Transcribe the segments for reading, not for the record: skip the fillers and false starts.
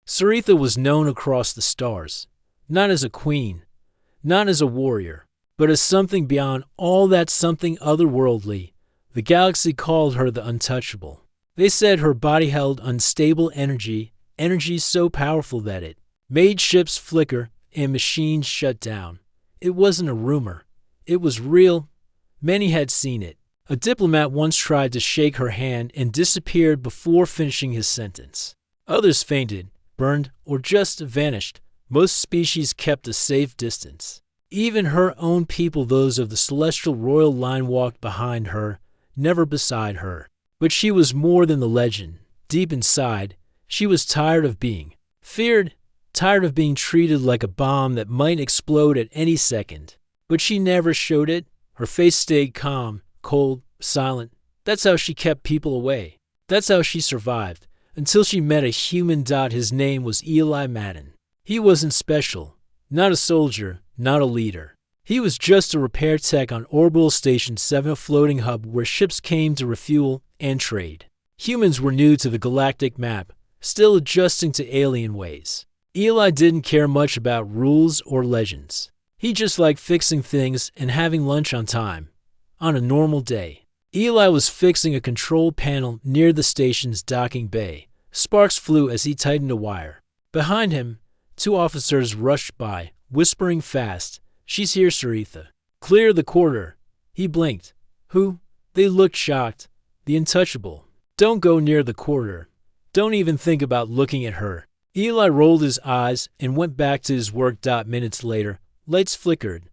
Saritha was known across the stars, not as a queen, not as a warrior, but as something beyond all that, something otherworldly. The galaxy called her the Untouchable. They said her body held unstable energy, energy so powerful that it made ships flicker and machines shut down. It wasn't a rumor. It was real. Many had seen it. A diplomat once tried to shake her hand and disappeared before finishing his sentence. Others fainted, burned, or just vanished. Most species kept a safe distance. Even her own people, those of the celestial royal line, walked behind her, never beside her. But she was more than the legend. Deep inside, she was tired of being feared, tired of being treated like a bomb that might explode at any second. But she never showed it. Her face stayed calm, cold, silent. That's how she kept people away. That's how she survived, until she met a human. His name was Eli Madden. He wasn't special, not a soldier, not a leader. He was just a repair tech on Orbital Station 7, a floating hub where ships came to refuel and trade. Humans were new to the galactic map, still adjusting to alien ways. Eli didn't care much about rules or legends. He just liked fixing things and having lunch on time. On a normal day, Eli was fixing a control panel near the station's docking bay. Sparks flew as he tightened a wire. Behind him, two officers rushed by, whispering fast, "She's here, Saritha. Clear the corridor." He blinked. Who? They looked shocked. The Untouchable. Don't go near the corridor. Don't even think about looking at her. Eli rolled his eyes and went back to his work. Minutes later, lights flickered.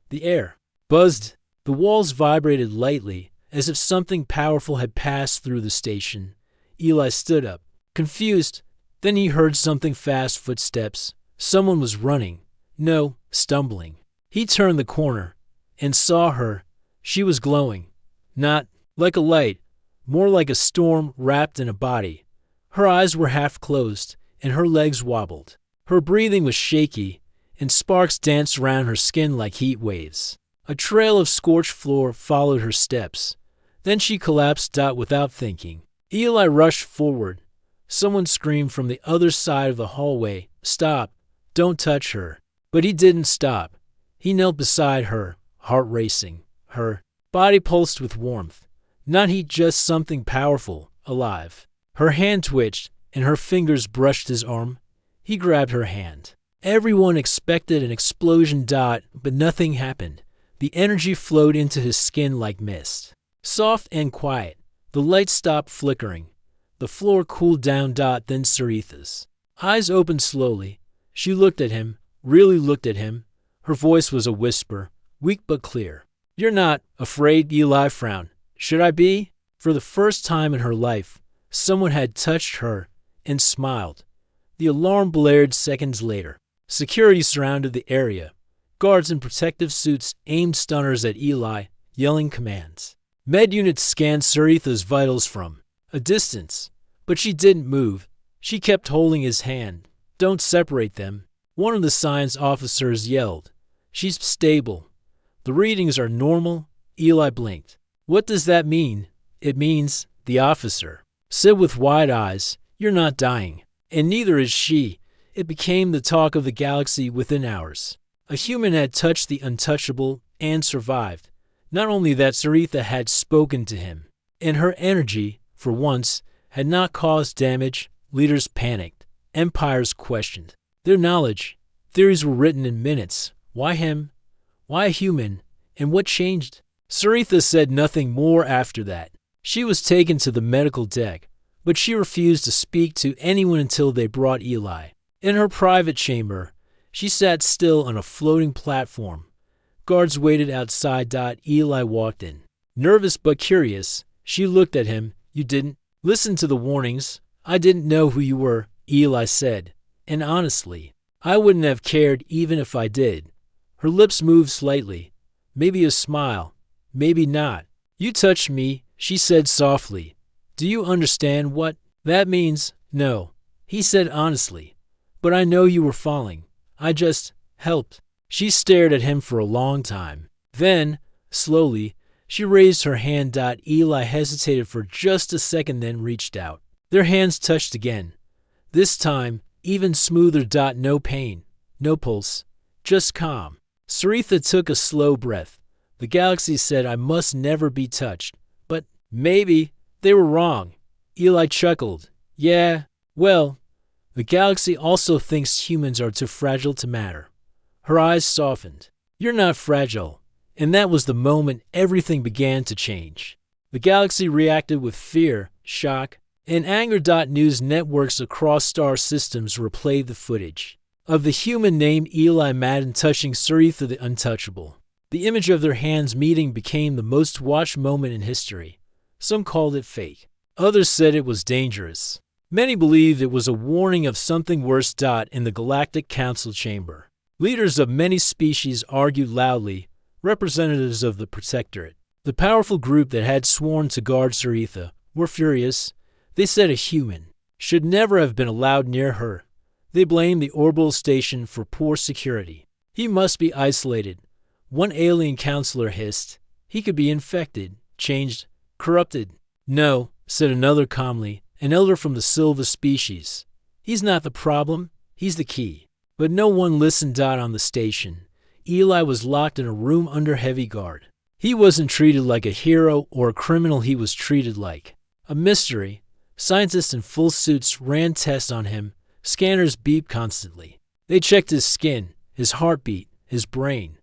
The air buzzed. The walls vibrated lightly, as if something powerful had passed through the station. Eli stood up, confused. Then he heard something fast, footsteps. Someone was running. No, stumbling. He turned the corner and saw her. She was glowing. Not like a light, more like a storm wrapped in a body. Her eyes were half closed, and her legs wobbled. Her breathing was shaky, and sparks danced around her skin like heat waves. A trail of scorched floor followed her steps. Then she collapsed. Without thinking, Eli rushed forward. Someone screamed from the other side of the hallway, "Stop! Don't touch her!" But he didn't stop. He knelt beside her, heart racing. Her body pulsed with warmth. Not heat, just something powerful, alive. Her hand twitched, and her fingers brushed his arm. He grabbed her hand. Everyone expected an explosion. But nothing happened. The energy flowed into his skin like mist. Soft and quiet. The lights stopped flickering. The floor cooled down. Then Saritha's eyes opened slowly. She looked at him, really looked at him. Her voice was a whisper, weak but clear. "You're not afraid?" Eli frowned. "Should I be?" For the first time in her life, someone had touched her and smiled. The alarm blared seconds later. Security surrounded the area. Guards in protective suits aimed stunners at Eli, yelling commands. Med units scanned Saritha's vitals from a distance, but she didn't move. She kept holding his hand. "Don't separate them," one of the science officers yelled. "She's stable. The readings are normal." Eli blinked. "What does that mean?" "It means," the officer said with wide eyes, "you're not dying. And neither is she." It became the talk of the galaxy within hours. A human had touched the Untouchable and survived. Not only that, Saritha had spoken to him, and her energy, for once, had not caused damage. Leaders panicked. Empires questioned their knowledge. Theories were written in minutes. Why him? Why a human? And what changed? Saritha said nothing more after that. She was taken to the medical deck, but she refused to speak to anyone until they brought Eli. In her private chamber, she sat still on a floating platform. Guards waited outside. Eli walked in. Nervous but curious, she looked at him. "You didn't listen to the warnings?" "I didn't know who you were," Eli said. "And honestly, I wouldn't have cared even if I did." Her lips moved slightly. Maybe a smile. Maybe not. "You touched me," she said softly. "Do you understand what that means?" "No," he said honestly. "But I know you were falling. I just helped." She stared at him for a long time. Then, slowly, she raised her hand. Eli hesitated for just a second, then reached out. Their hands touched again. This time, Even smoother. No pain, no pulse, just calm. Saritha took a slow breath. The galaxy said I must never be touched. But maybe they were wrong. Eli chuckled. Yeah, well, the galaxy also thinks humans are too fragile to matter. Her eyes softened. You're not fragile. And that was the moment everything began to change. The galaxy reacted with fear, shock, and anger. News networks across star systems replayed the footage of the human named Eli Madden touching Saritha the Untouchable. The image of their hands meeting became the most watched moment in history. Some called it fake. Others said it was dangerous. Many believed it was a warning of something worse. In the Galactic Council chamber, leaders of many species argued loudly, representatives of the Protectorate, the powerful group that had sworn to guard Saritha, were furious. They said a human should never have been allowed near her. They blamed the orbital station for poor security. He must be isolated. One alien counselor hissed. He could be infected, changed, corrupted. No, said another calmly, an elder from the Silva species. He's not the problem, he's the key. But no one listened. On the station, Eli was locked in a room under heavy guard. He wasn't treated like a hero or a criminal. He was treated like a mystery. Scientists in full suits ran tests on him. Scanners beeped constantly. They checked his skin, his heartbeat, his brain.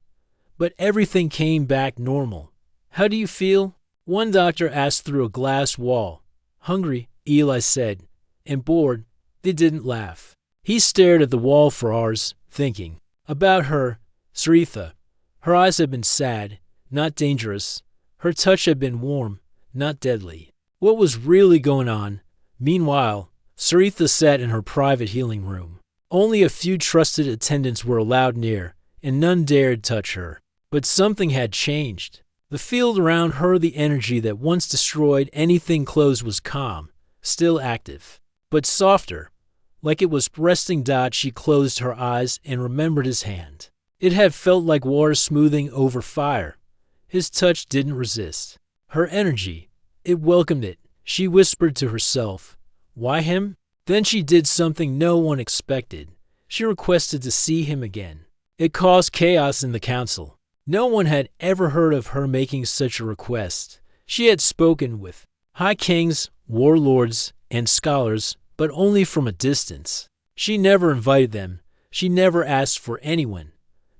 But everything came back normal. How do you feel? One doctor asked through a glass wall. Hungry, Eli said, and bored. They didn't laugh. He stared at the wall for hours, thinking about her, Saritha. Her eyes had been sad, not dangerous. Her touch had been warm, not deadly. What was really going on? Meanwhile, Saritha sat in her private healing room. Only a few trusted attendants were allowed near, and none dared touch her. But something had changed. The field around her, the energy that once destroyed anything close, was calm, still active, but softer, like it was resting. She closed her eyes and remembered his hand. It had felt like water smoothing over fire. His touch didn't resist. Her energy, it welcomed it. She whispered to herself, why him? Then she did something no one expected. She requested to see him again. It caused chaos in the council. No one had ever heard of her making such a request. She had spoken with high kings, warlords, and scholars, but only from a distance. She never invited them. She never asked for anyone.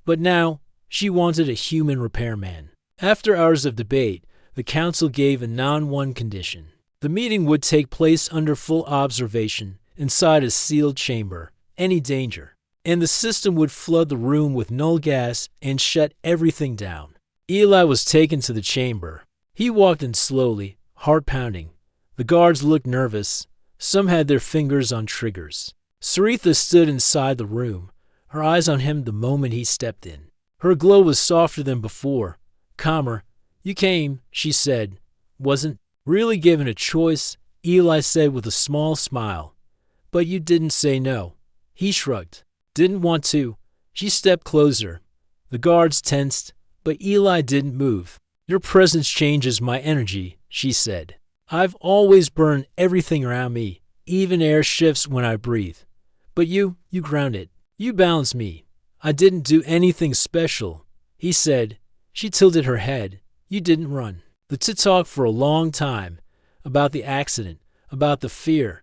But now, she wanted a human repairman. After hours of debate, the council gave a non-one condition. The meeting would take place under full observation, inside a sealed chamber. Any danger, and the system would flood the room with null gas and shut everything down. Eli was taken to the chamber. He walked in slowly, heart pounding. The guards looked nervous. Some had their fingers on triggers. Saritha stood inside the room, her eyes on him the moment he stepped in. Her glow was softer than before, calmer. You came, she said. Wasn't really given a choice, Eli said with a small smile. But you didn't say no. He shrugged. Didn't want to. She stepped closer. The guards tensed, but Eli didn't move. Your presence changes my energy, she said. I've always burned everything around me, even air shifts when I breathe. But you ground it. You balance me. I didn't do anything special, he said. She tilted her head. You didn't run. The two talked for a long time, about the accident, about the fear,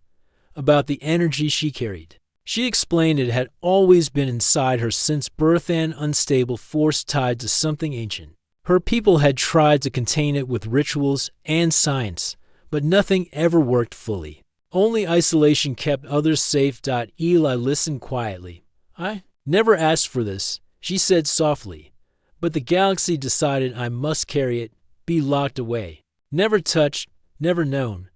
about the energy she carried. She explained it had always been inside her since birth, an unstable force tied to something ancient. Her people had tried to contain it with rituals and science, but nothing ever worked fully. Only isolation kept others safe. Eli listened quietly. I never asked for this, she said softly, but the galaxy decided I must carry it, be locked away. Never touched, never known.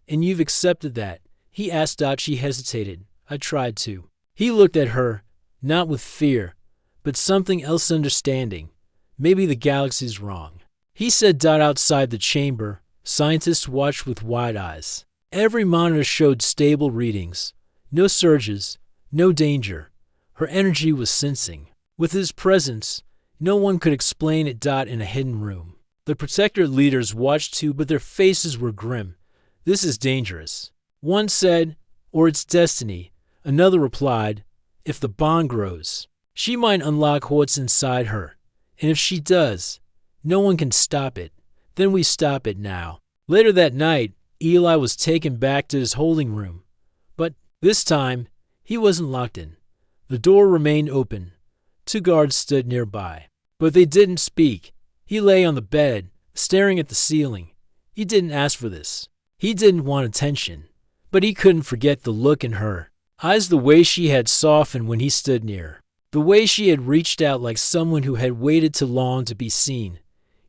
And you've accepted that, he asked. She hesitated. I tried to. He looked at her, not with fear, but something else, understanding. Maybe the galaxy's wrong. He said. Outside the chamber, scientists watched with wide eyes. Every monitor showed stable readings. No surges, no danger. Her energy was sensing. With his presence, no one could explain it. In a hidden room, the Protectorate leaders watched too, but their faces were grim. This is dangerous. One said, or it's destiny. Another replied, if the bond grows, she might unlock what's inside her. And if she does, no one can stop it. Then we stop it now. Later that night, Eli was taken back to his holding room. But this time, he wasn't locked in. The door remained open. 2 guards stood nearby. But they didn't speak. He lay on the bed, staring at the ceiling. He didn't ask for this. He didn't want attention. But he couldn't forget the look in her eyes, the way she had softened when he stood near. The way she had reached out like someone who had waited too long to be seen.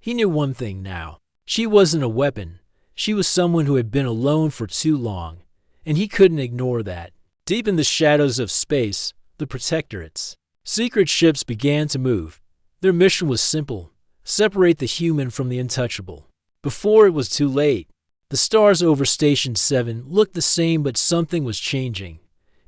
He knew one thing now. She wasn't a weapon. She was someone who had been alone for too long. And he couldn't ignore that. Deep in the shadows of space, the Protectorate's secret ships began to move. Their mission was simple: separate the human from the untouchable. Before it was too late, the stars over Station 7 looked the same, but something was changing.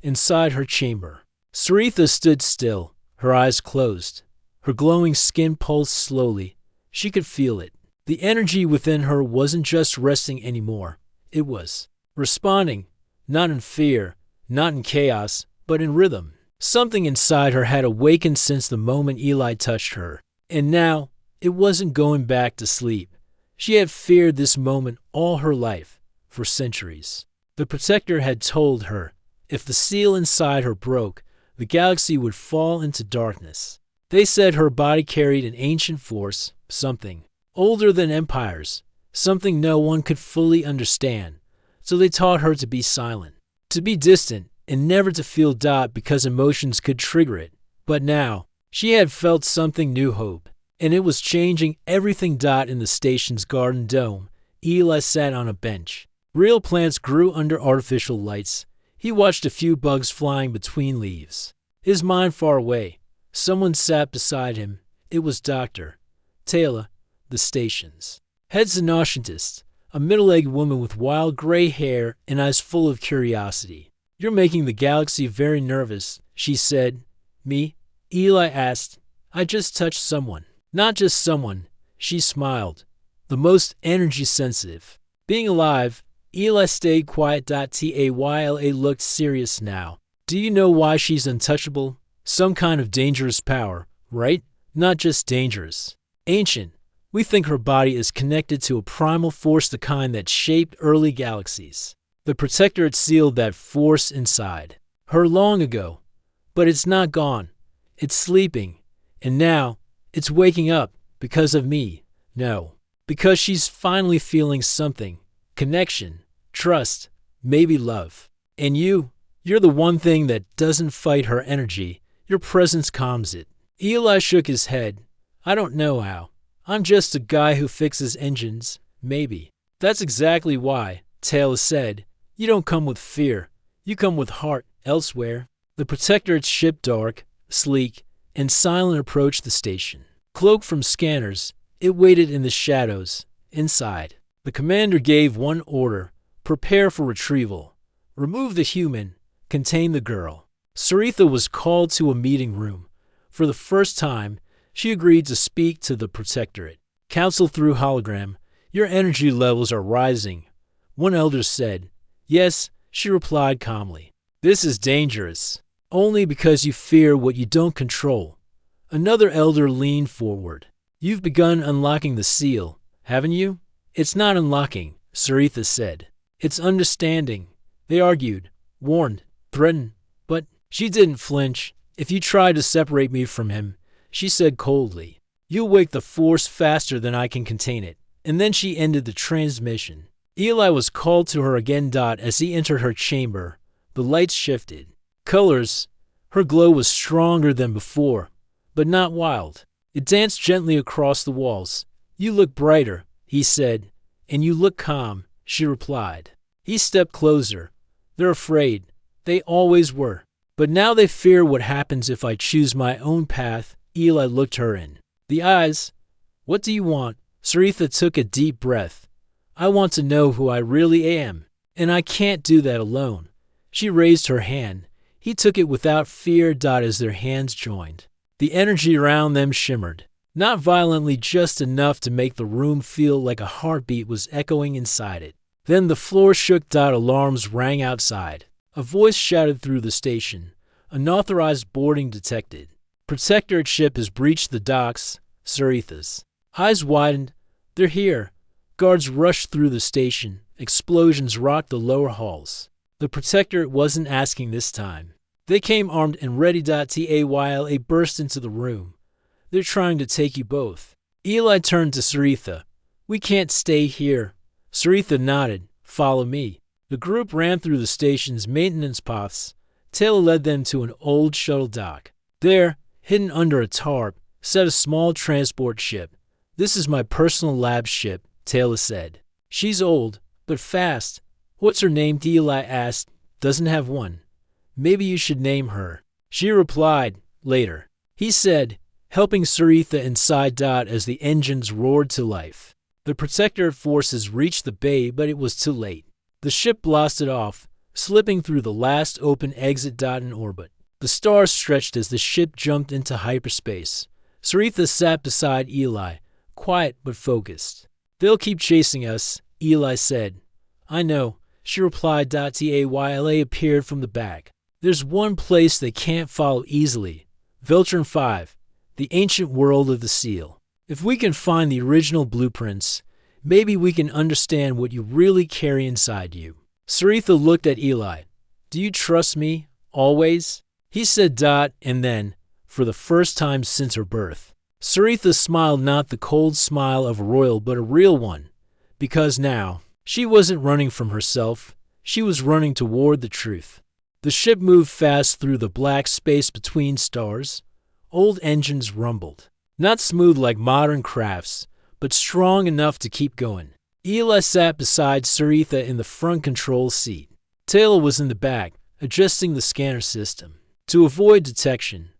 Inside her chamber, Scifi stood still, her eyes closed. Her glowing skin pulsed slowly. She could feel it. The energy within her wasn't just resting anymore. It was responding, not in fear, not in chaos, but in rhythm. Something inside her had awakened since the moment Eli touched her. And now, it wasn't going back to sleep. She had feared this moment all her life, for centuries. The Protector had told her, if the seal inside her broke, the galaxy would fall into darkness. They said her body carried an ancient force, something older than empires, something no one could fully understand. So they taught her to be silent, to be distant, and never to feel doubt because emotions could trigger it. But now, she had felt something new: hope. And it was changing everything. In the station's garden dome, Eli sat on a bench. Real plants grew under artificial lights. He watched a few bugs flying between leaves. His mind far away. Someone sat beside him. It was Dr. Taylor, the station's head zoologist, a middle-aged woman with wild gray hair and eyes full of curiosity. You're making the galaxy very nervous, she said. Me? Eli asked. I just touched someone. Not just someone, she smiled. The most energy-sensitive. Being alive, Eli stayed quiet. Tayla looked serious now. Do you know why she's untouchable? Some kind of dangerous power, right? Not just dangerous. Ancient. We think her body is connected to a primal force, the kind that shaped early galaxies. The Protectorate sealed that force inside her long ago. But it's not gone. It's sleeping. And now, it's waking up because of me. No. Because she's finally feeling something. Connection. Trust. Maybe love. And you're the one thing that doesn't fight her energy. Your presence calms it. Eli shook his head. I don't know how. I'm just a guy who fixes engines. Maybe. That's exactly why, Taylor said. You don't come with fear. You come with heart elsewhere. The Protectorate's ship, dark, sleek, and silent, approached the station. Cloaked from scanners, it waited in the shadows. Inside, the commander gave one order: prepare for retrieval. Remove the human. Contain the girl. Scifi was called to a meeting room. For the first time, she agreed to speak to the Protectorate. Council through hologram. Your energy levels are rising. One elder said. Yes, she replied calmly. This is dangerous. Only because you fear what you don't control. Another elder leaned forward. You've begun unlocking the seal, haven't you? It's not unlocking, Scifi said. It's understanding. They argued, warned, threatened, but she didn't flinch. If you try to separate me from him, she said coldly, you'll wake the force faster than I can contain it. And then she ended the transmission. Eli was called to her again. As he entered her chamber, the lights shifted. Colors. Her glow was stronger than before, but not wild. It danced gently across the walls. You look brighter, he said. And you look calm, she replied. He stepped closer. They're afraid. They always were. But now they fear what happens if I choose my own path. Eli looked her in the eyes. What do you want? Scifi took a deep breath. I want to know who I really am, and I can't do that alone. She raised her hand. He took it without fear. As their hands joined, the energy around them shimmered. Not violently, just enough to make the room feel like a heartbeat was echoing inside it. Then the floor shook. Alarms rang outside. A voice shouted through the station. Unauthorized boarding detected. Protectorate ship has breached the docks. Scifi's eyes widened. They're here. Guards rushed through the station. Explosions rocked the lower halls. The Protectorate wasn't asking this time. They came armed and ready. Tayla burst into the room. They're trying to take you both. Eli turned to Scifi. We can't stay here. Scifi nodded. Follow me. The group ran through the station's maintenance pods. Taylor led them to an old shuttle dock. There, hidden under a tarp, sat a small transport ship. This is my personal lab ship, Taylor said. She's old, but fast. What's her name? Eli asked. Doesn't have one. Maybe you should name her. She replied, later. He said, helping Scifi inside. As the engines roared to life. The Protectorate forces reached the bay, but it was too late. The ship blasted off, slipping through the last open exit. In orbit. The stars stretched as the ship jumped into hyperspace. Scifi sat beside Eli, quiet but focused. They'll keep chasing us, Eli said. I know, she replied. Tayla appeared from the back. There's one place they can't follow easily. Veltron 5, the ancient world of the seal. If we can find the original blueprints, maybe we can understand what you really carry inside you. Scifi looked at Eli. Do you trust me, always? He said. And then, for the first time since her birth, Scifi smiled, not the cold smile of a royal but a real one, because now, she wasn't running from herself, she was running toward the truth. The ship moved fast through the black space between stars. Old engines rumbled. Not smooth like modern crafts, but strong enough to keep going. Eli sat beside Scifi in the front control seat. Taylor was in the back, adjusting the scanner system. To avoid detection,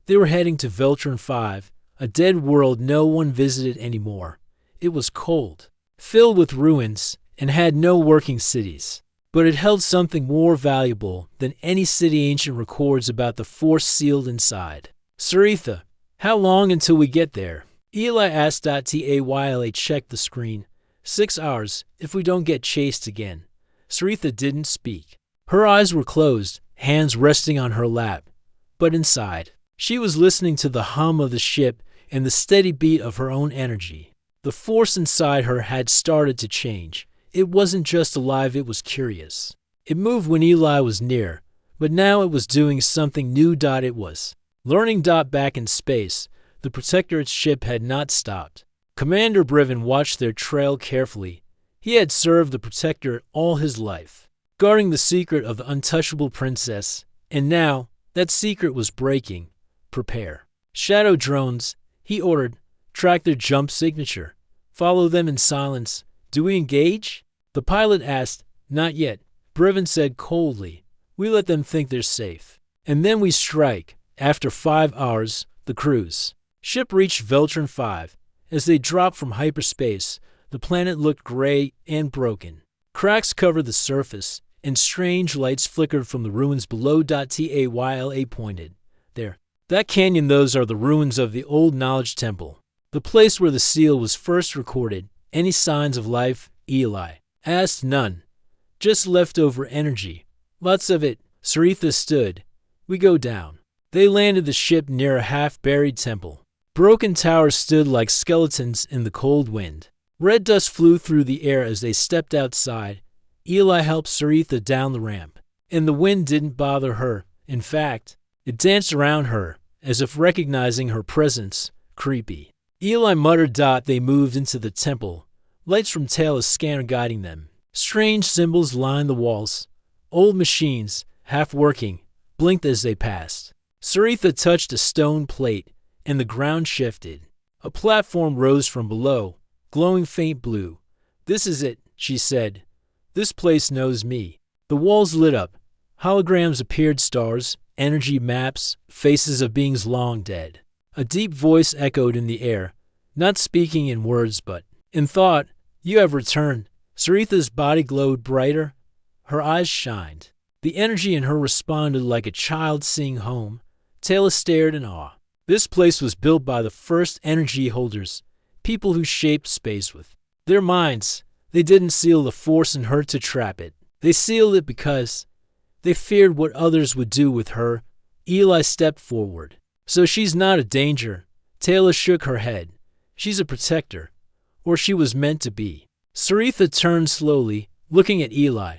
they were heading to Veltron 5, a dead world no one visited anymore. It was cold, filled with ruins, and had no working cities. But it held something more valuable than any city ancient records about the force sealed inside. Scifi, how long until we get there? Eli asked. Tayla checked the screen. 6 hours, if we don't get chased again. Scifi didn't speak. Her eyes were closed, hands resting on her lap. But inside, she was listening to the hum of the ship and the steady beat of her own energy. The force inside her had started to change. It wasn't just alive, it was curious. It moved when Eli was near, but now it was doing something new. It was learning. Back in space, the Protectorate's ship had not stopped. Commander Brivin watched their trail carefully. He had served the Protectorate all his life, guarding the secret of the untouchable princess, and now that secret was breaking. Prepare. Shadow drones, he ordered. Track their jump signature. Follow them in silence. Do we engage? The pilot asked. Not yet. Brivin said coldly. We let them think they're safe. And then we strike. After 5 hours, the cruise ship reached Veltron 5. As they dropped from hyperspace, the planet looked gray and broken. Cracks covered the surface, and strange lights flickered from the ruins below. Tayla pointed. There. That canyon, those are the ruins of the old knowledge temple. The place where the seal was first recorded. Any signs of life? Eli asked. None. Just leftover energy. Lots of it. Scifi stood. We go down. They landed the ship near a half-buried temple. Broken towers stood like skeletons in the cold wind. Red dust flew through the air as they stepped outside. Eli helped Scifi down the ramp, and the wind didn't bother her. In fact, it danced around her, as if recognizing her presence. Creepy. Eli muttered. They moved into the temple, lights from Taylor's scanner guiding them. Strange symbols lined the walls. Old machines, half working, blinked as they passed. Scifi touched a stone plate, and the ground shifted. A platform rose from below, glowing faint blue. This is it, she said. This place knows me. The walls lit up. Holograms appeared, stars, energy maps, faces of beings long dead. A deep voice echoed in the air, not speaking in words but in thought. You have returned. Scifi's body glowed brighter. Her eyes shined. The energy in her responded like a child seeing home. Taylor stared in awe. This place was built by the first energy holders, people who shaped space with their minds. They didn't seal the force in her to trap it. They sealed it because They feared what others would do with her. Eli stepped forward. So she's not a danger. Taylor shook her head. She's a protector. Or she was meant to be. Saritha turned slowly, looking at Eli.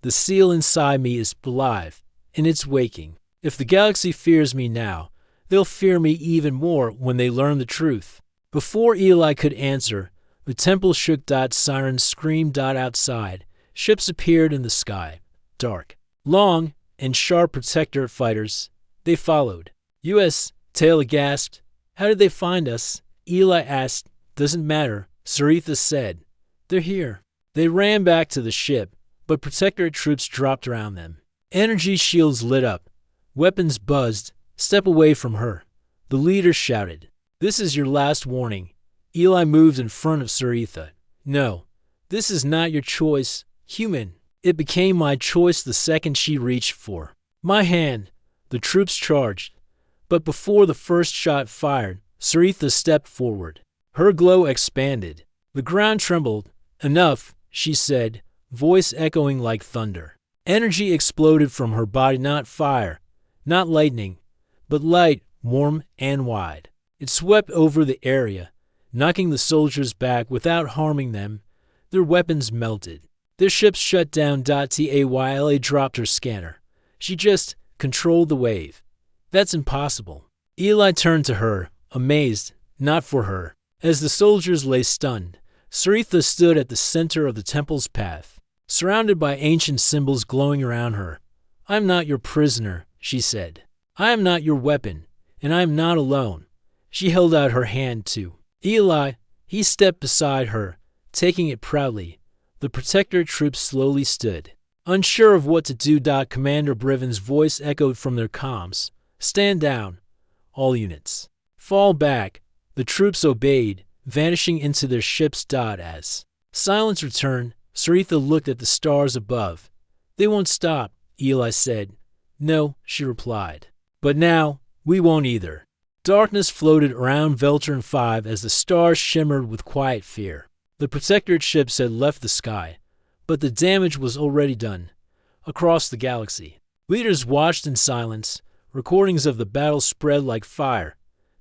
The seal inside me is alive, and it's waking. If the galaxy fears me now, they'll fear me even more when they learn the truth. Before Eli could answer, the temple shook. Sirens screamed. Outside, ships appeared in the sky. Dark, long, and sharp protector fighters. They followed. U.S. Taylor gasped. How did they find us? Eli asked. Doesn't matter, Saritha said. They're here. They ran back to the ship, but protectorate troops dropped around them. Energy shields lit up. Weapons buzzed. Step away from her. The leader shouted. This is your last warning. Eli moved in front of Saritha. No, this is not your choice, human. It became my choice the second she reached for my hand. The troops charged. But before the first shot fired, Saritha stepped forward. Her glow expanded. The ground trembled. Enough, she said, voice echoing like thunder. Energy exploded from her body, not fire, not lightning, but light, warm, and wide. It swept over the area, knocking the soldiers back without harming them. Their weapons melted. Their ships shut down. Tayla dropped her scanner. She just controlled the wave. That's impossible. Eli turned to her, amazed, not for her. As the soldiers lay stunned, Saritha stood at the center of the temple's path, surrounded by ancient symbols glowing around her. I'm not your prisoner, she said. I am not your weapon, and I am not alone. She held out her hand to Eli. He stepped beside her, taking it proudly. The protectorate troops slowly stood, unsure of what to do. Commander Briven's voice echoed from their comms. Stand down, all units. Fall back. The troops obeyed, vanishing into their ships. As silence returned, Saritha looked at the stars above. They won't stop, Eli said. No, she replied. But now, we won't either. Darkness floated around Veltern 5 as the stars shimmered with quiet fear. The protectorate ships had left the sky, but the damage was already done. Across the galaxy, leaders watched in silence. Recordings of the battle spread like fire.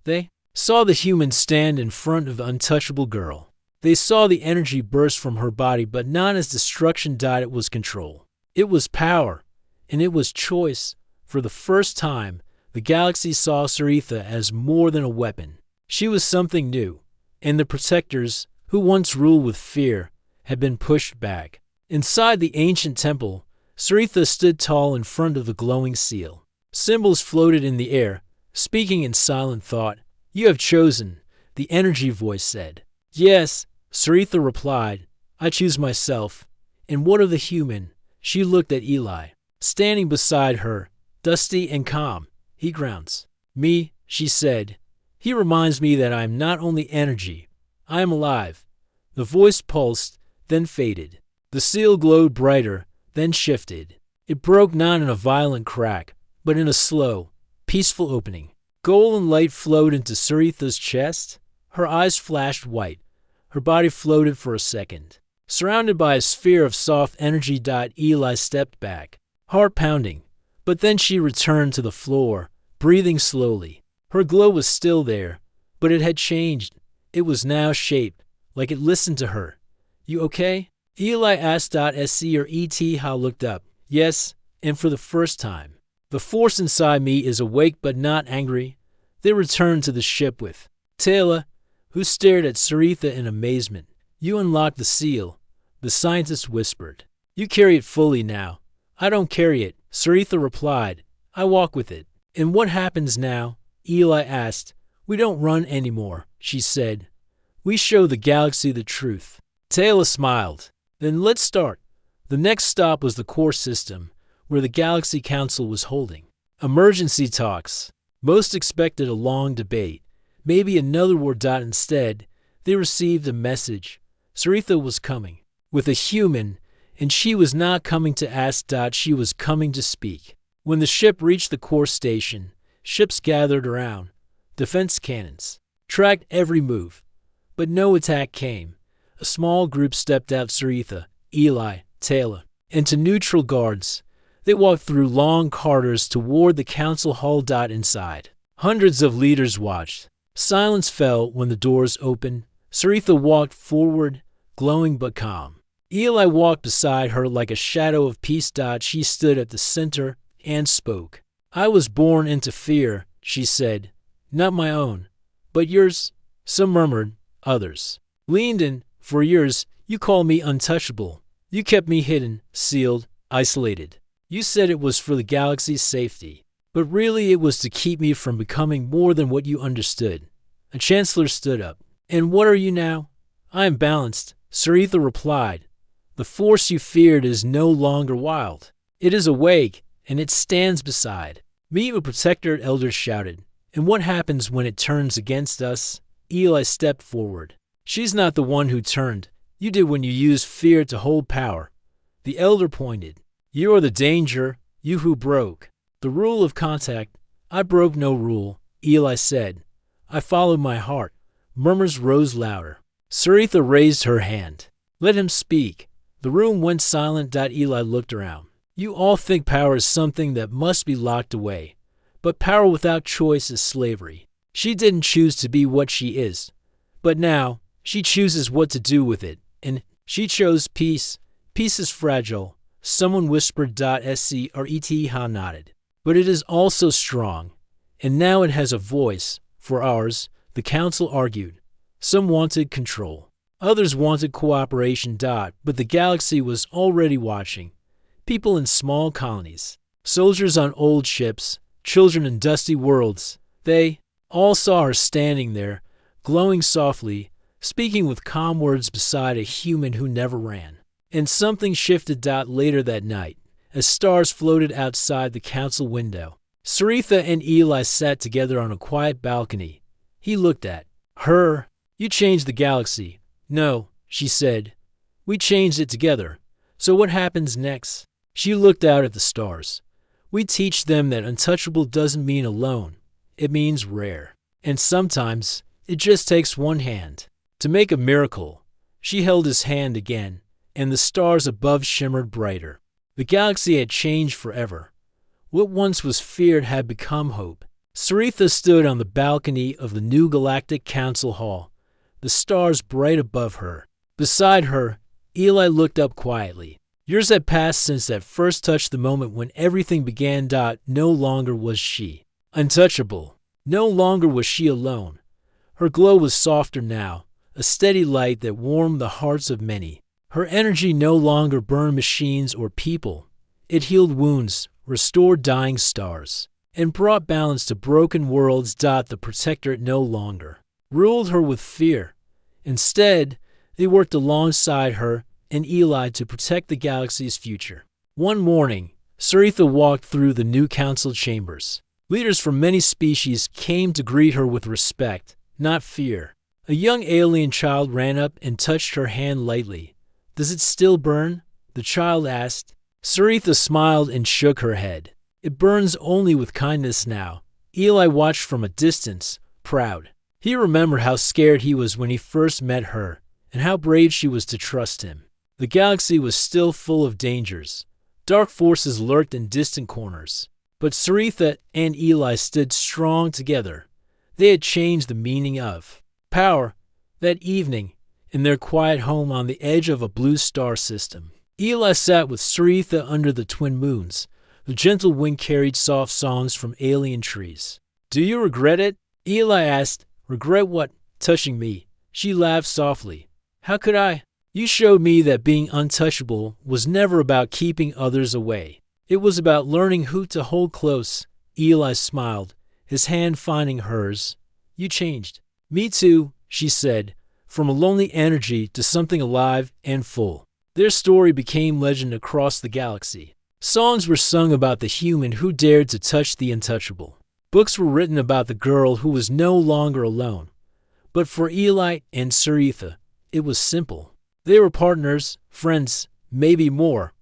They saw the human stand in front of the untouchable girl. They saw the energy burst from her body, but not as destruction. It was control. It was power. And it was choice. For the first time, the galaxy saw Saritha as more than a weapon. She was something new. And the protectors, who once ruled with fear, had been pushed back. Inside the ancient temple, Saritha stood tall in front of the glowing seal. Symbols floated in the air, speaking in silent thought. You have chosen, the energy voice said. Yes, Saritha replied. I choose myself. And what of the human? She looked at Eli, standing beside her, dusty and calm. He grounds me, she said. He reminds me that I am not only energy, I am alive. The voice pulsed, then faded. The seal glowed brighter, then shifted. It broke not in a violent crack, but in a slow, peaceful opening. Golden light flowed into Saritha's chest. Her eyes flashed white. Her body floated for a second. Surrounded by a sphere of soft energy. Eli stepped back, heart pounding. But then she returned to the floor, breathing slowly. Her glow was still there, but it had changed. It was now shaped, like it listened to her. You okay? Eli asked. SC or ET How looked up. Yes, and for the first time. The force inside me is awake but not angry. They returned to the ship with Taylor, who stared at Saritha in amazement. You unlocked the seal, the scientist whispered. You carry it fully now. I don't carry it, Saritha replied. I walk with it. And what happens now? Eli asked. We don't run anymore, she said. We show the galaxy the truth. Taylor smiled. Then let's start. The next stop was the core system, where the Galaxy Council was holding emergency talks. Most expected a long debate, maybe another war. Instead, they received a message. Saritha was coming, with a human, and she was not coming to ask. She was coming to speak. When the ship reached the core station, ships gathered around. Defense cannons tracked every move, but no attack came. A small group stepped out. Saritha, Eli, Taylor, and to neutral guards. They walked through long corridors toward the council hall. Inside, hundreds of leaders watched. Silence fell when the doors opened. Saritha walked forward, glowing but calm. Eli walked beside her like a shadow of peace. She stood at the center and spoke. I was born into fear, she said. Not my own, but yours. Some murmured, others leaned in. For years, you called me untouchable. You kept me hidden, sealed, isolated. You said it was for the galaxy's safety. But really it was to keep me from becoming more than what you understood. A chancellor stood up. And what are you now? I am balanced, Saritha replied. The force you feared is no longer wild. It is awake, and it stands beside. Me, a protector, elders shouted. And what happens when it turns against us? Eli stepped forward. She's not the one who turned. You did when you used fear to hold power. The elder pointed. You are the danger, you who broke. The rule of contact. I broke no rule, Eli said. I followed my heart. Murmurs rose louder. Saritha raised her hand. Let him speak. The room went silent. Eli looked around. You all think power is something that must be locked away. But power without choice is slavery. She didn't choose to be what she is. But now, she chooses what to do with it. And she chose peace. Peace is fragile. Someone whispered. Scret nodded. But it is also strong. And now it has a voice. For ours, the council argued. Some wanted control. Others wanted cooperation. But the galaxy was already watching. People in small colonies. Soldiers on old ships. Children in dusty worlds. They all saw her standing there, glowing softly, speaking with calm words beside a human who never ran. And something shifted. Later that night, as stars floated outside the council window, Saritha and Eli sat together on a quiet balcony. He looked at her. You changed the galaxy. No, she said. We changed it together. So what happens next? She looked out at the stars. We teach them that untouchable doesn't mean alone. It means rare. And sometimes, it just takes one hand to make a miracle. She held his hand again, and the stars above shimmered brighter. The galaxy had changed forever. What once was feared had become hope. Saritha stood on the balcony of the new Galactic Council Hall, the stars bright above her. Beside her, Eli looked up quietly. Years had passed since that first touch, the moment when everything began. No longer was she untouchable. No longer was she alone. Her glow was softer now, a steady light that warmed the hearts of many. Her energy no longer burned machines or people. It healed wounds, restored dying stars, and brought balance to broken worlds. The Protectorate no longer ruled her with fear. Instead, they worked alongside her and Eli to protect the galaxy's future. One morning, Saritha walked through the new council chambers. Leaders from many species came to greet her with respect, not fear. A young alien child ran up and touched her hand lightly. Does it still burn? The child asked. Saritha smiled and shook her head. It burns only with kindness now. Eli watched from a distance, proud. He remembered how scared he was when he first met her, and how brave she was to trust him. The galaxy was still full of dangers. Dark forces lurked in distant corners. But Saritha and Eli stood strong together. They had changed the meaning of power. That evening, in their quiet home on the edge of a blue star system, Eli sat with Saritha under the twin moons. The gentle wind carried soft songs from alien trees. Do you regret it? Eli asked. Regret what? Touching me. She laughed softly. How could I? You showed me that being untouchable was never about keeping others away. It was about learning who to hold close. Eli smiled, his hand finding hers. You changed. Me too, she said, from a lonely energy to something alive and full. Their story became legend across the galaxy. Songs were sung about the human who dared to touch the untouchable. Books were written about the girl who was no longer alone. But for Eli and Saritha, it was simple. They were partners, friends, maybe more,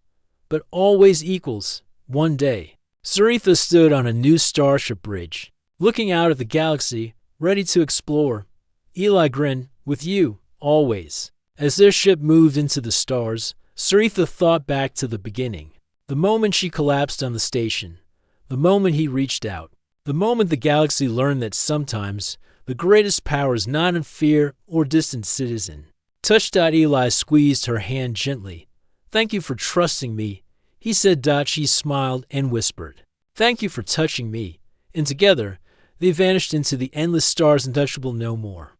but always equals, one day. Saritha stood on a new starship bridge, looking out at the galaxy, ready to explore. Eli grinned, with you, always. As their ship moved into the stars, Saritha thought back to the beginning. The moment she collapsed on the station. The moment he reached out. The moment the galaxy learned that sometimes the greatest power is not in fear or distant citizen. Touch. Eli squeezed her hand gently. Thank you for trusting me, he said. She smiled and whispered, thank you for touching me. And together, they vanished into the endless stars, untouchable no more.